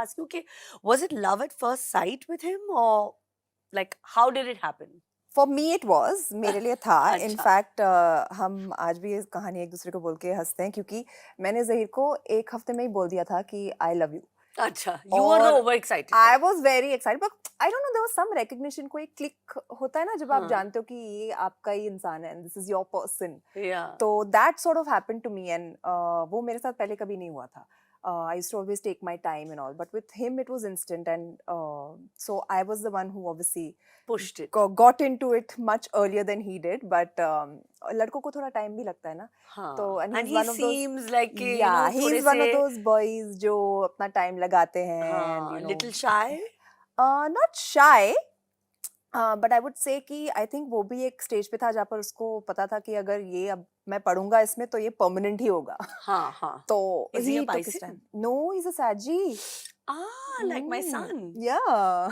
ask you, okay, was it love at first sight with him, or like how did it happen? For me it was, मेरे लिए था. अच्छा. In fact हम आज भी ये कहानी एक दूसरे को बोल के हंसते हैं, क्योंकि मैंने जहीर को 1 हफ्ते में ही बोल दिया था कि आई लव यू. अच्छा, you were और over excited. I was very excited, but I don't know, there was some recognition. कोई क्लिक होता है ना जब आप हाँ. जानते हो कि ये आपका ही इंसान है, this is your person. Yeah. तो that sort of happened to me, and वो मेरे साथ पहले कभी नहीं हुआ था. I used to always take my time and all, but with him it was instant, and so I was the one who obviously Pushed it. got into it much earlier than he did, but लड़कों को थोड़ा time भी लगता है ना. हाँ. तो And he's he one of those, seems like you yeah, know, थोड़े he's one of से those boys जो अपना टाइम लगाते हैं, and हाँ, you know, little shy. not shy, but I would say कि आई थिंक वो भी एक स्टेज पे था जहाँ पर उसको पता था कि अगर ये अब मैं पढ़ूंगा इसमें तो ये परमानेंट ही होगा. हाँ, हाँ. तो Is he a took his Pisces? time. No, he's a Saji. Ah, like my son. Yeah.